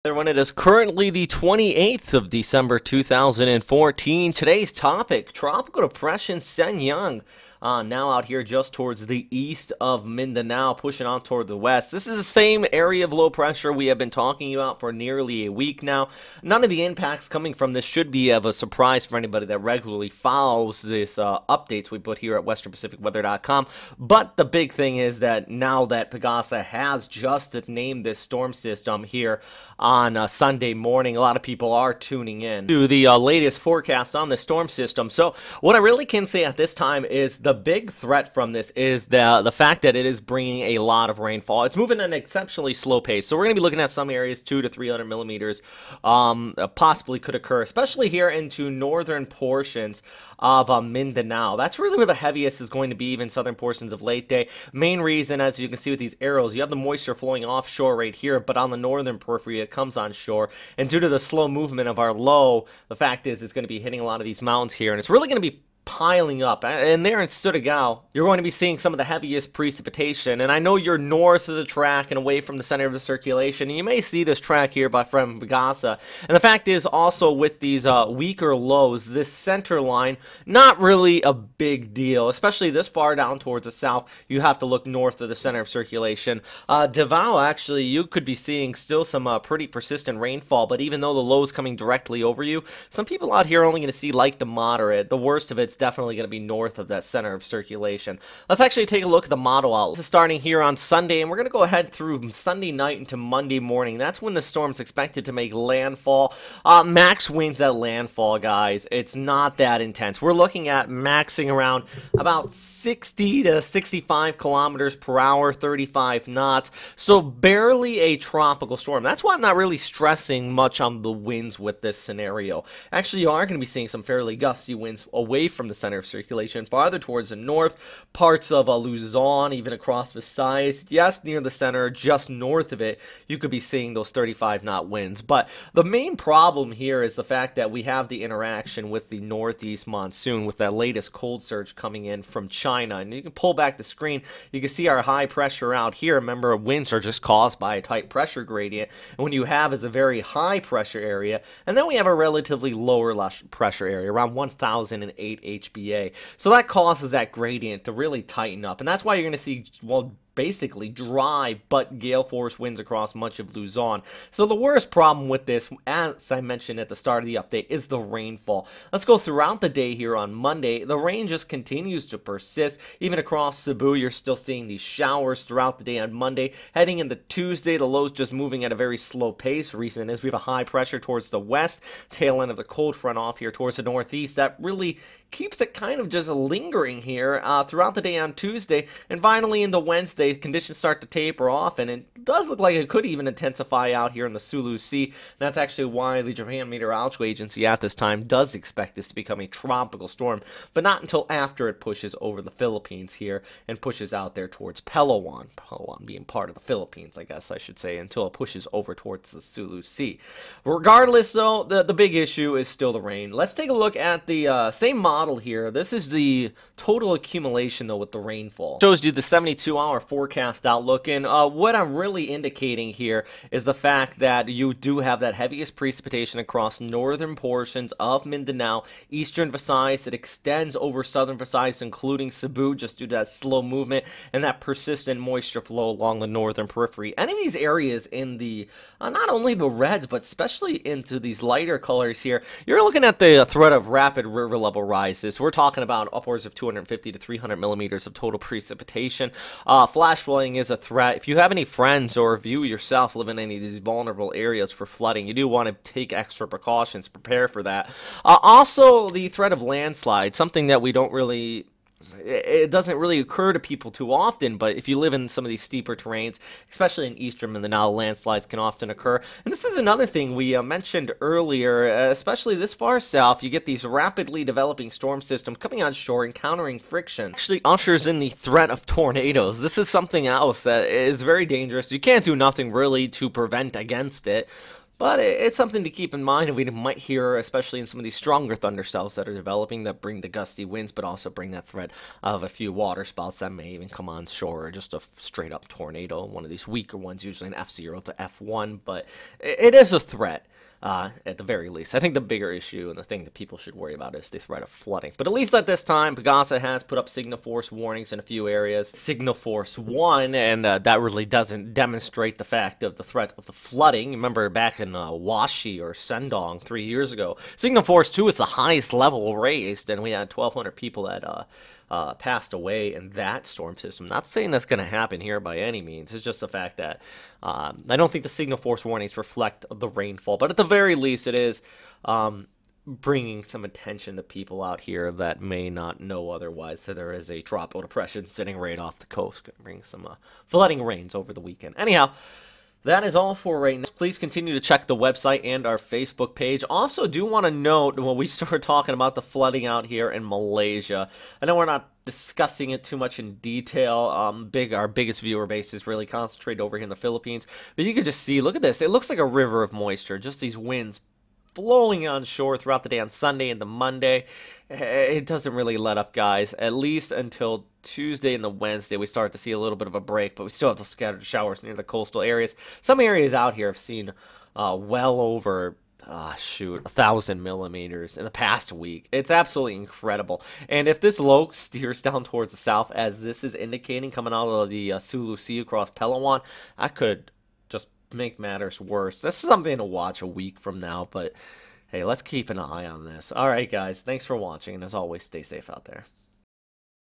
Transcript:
Everyone, it is currently the 28th of December 2014. Today's topic, tropical depression Seniang. Now out here just towards the east of Mindanao, pushing on toward the west. This is the same area of low pressure we have been talking about for nearly a week now. None of the impacts coming from this should be of a surprise for anybody that regularly follows this updates we put here at westernpacificweather.com. But the big thing is that now that Pagasa has just named this storm system here on Sunday morning, a lot of people are tuning in to the latest forecast on the storm system. So what I really can say at this time is the big threat from this is the fact that it is bringing a lot of rainfall. It's moving at an exceptionally slow pace. So we're going to be looking at some areas 200 to 300 millimeters possibly could occur, especially here into northern portions of Mindanao. That's really where the heaviest is going to be, even southern portions of Leyte. Main reason, as you can see with these arrows, you have the moisture flowing offshore right here, but on the northern periphery it comes onshore. And due to the slow movement of our low, the fact is it's going to be hitting a lot of these mountains here, and it's really going to be piling up. And there in Seniang, you're going to be seeing some of the heaviest precipitation. And I know you're north of the track and away from the center of the circulation, and you may see this track here from Pagasa. And the fact is also with these weaker lows, this center line, not really a big deal, especially this far down towards the south. You have to look north of the center of circulation. Davao, actually, you could be seeing still some pretty persistent rainfall, but even though the low is coming directly over you, some people out here are only going to see light to moderate. The worst of it's definitely going to be north of that center of circulation. Let's actually take a look at the model outlook. This is starting here on Sunday, and we're going to go ahead through Sunday night into Monday morning. That's when the storm's expected to make landfall. Max winds at landfall, guys. It's not that intense. We're looking at maxing around about 60 to 65 kilometers per hour, 35 knots. So barely a tropical storm. That's why I'm not really stressing much on the winds with this scenario. Actually, you are going to be seeing some fairly gusty winds away from the center of circulation, farther towards the north, parts of Luzon, even across Visayas. Yes, near the center, just north of it, you could be seeing those 35-knot winds. But the main problem here is the fact that we have the interaction with the northeast monsoon, with that latest cold surge coming in from China. And you can pull back the screen, you can see our high pressure out here. Remember, winds are just caused by a tight pressure gradient, and what you have is a very high pressure area, and then we have a relatively lower pressure area, around 1008 HBA. So that causes that gradient to really tighten up, and that's why you're going to see, well, basically dry but gale force winds across much of Luzon. So the worst problem with this, as I mentioned at the start of the update, is the rainfall. Let's go throughout the day here on Monday. The rain just continues to persist. Even across Cebu, you're still seeing these showers throughout the day on Monday. Heading into Tuesday, the low's just moving at a very slow pace. Reason is we have a high pressure towards the west, tail end of the cold front off here towards the northeast. That really keeps it kind of just lingering here throughout the day on Tuesday. And finally into Wednesday, conditions start to taper off, and it does look like it could even intensify out here in the Sulu Sea. And that's actually why the Japan Meteorological Agency at this time does expect this to become a tropical storm, but not until after it pushes over the Philippines here and pushes out there towards Palawan. Palawan being part of the Philippines, I guess I should say, until it pushes over towards the Sulu Sea. Regardless, though, the big issue is still the rain. Let's take a look at the same model here. This is the total accumulation, though, with the rainfall. Shows you the 72-hour forecast outlook, and what I'm really indicating here is the fact that you do have that heaviest precipitation across northern portions of Mindanao, eastern Visayas. It extends over southern Visayas, including Cebu, just due to that slow movement and that persistent moisture flow along the northern periphery. Any of these areas in the, not only the reds, but especially into these lighter colors here, you're looking at the threat of rapid river level rises. We're talking about upwards of 250 to 300 millimeters of total precipitation. Flash flooding is a threat. If you have any friends or if you yourself live in any of these vulnerable areas for flooding, you do want to take extra precautions, prepare for that. Also, the threat of landslides, something that we don't really, it doesn't really occur to people too often, but if you live in some of these steeper terrains, especially in eastern Mindanao, landslides can often occur. And this is another thing we mentioned earlier, especially this far south, you get these rapidly developing storm systems coming on shore, encountering friction. Actually ushers in the threat of tornadoes. This is something else that is very dangerous. You can't do nothing really to prevent against it, But it's something to keep in mind, and we might hear, especially in some of these stronger thunder cells that are developing, that bring the gusty winds, but also bring that threat of a few water spouts that may even come on shore, or just a straight up tornado. One of these weaker ones, usually an F0 to F1, but it is a threat. At the very least. I think the bigger issue and the thing that people should worry about is the threat of flooding. But at least at this time, Pagasa has put up signal force warnings in a few areas. Signal force 1, and that really doesn't demonstrate the fact of the threat of the flooding. Remember back in Washi or Sendong 3 years ago, signal force 2 is the highest level raised, and we had 1,200 people that passed away in that storm system. Not saying that's going to happen here by any means. It's just the fact that I don't think the signal force warnings reflect the rainfall, but at the very least, it is bringing some attention to people out here that may not know otherwise. So there is a tropical depression sitting right off the coast, going to bring some flooding rains over the weekend. Anyhow, that is all for right now. Please continue to check the website and our Facebook page. Also, do want to note when we start talking about the flooding out here in Malaysia, I know we're not discussing it too much in detail. Our biggest viewer base is really concentrated over here in the Philippines. But you can just see, look at this. It looks like a river of moisture. Just these winds flowing on shore throughout the day on Sunday into Monday. It doesn't really let up, guys, at least until Tuesday and the Wednesday. We start to see a little bit of a break, but we still have the scattered showers near the coastal areas. Some areas out here have seen well over 1,000 millimeters in the past week. It's absolutely incredible. And if this low steers down towards the south, as this is indicating coming out of the Sulu Sea across Palawan, I could just make matters worse. This is something to watch a week from now, but hey, let's keep an eye on this. All right, guys, thanks for watching, and as always, stay safe out there.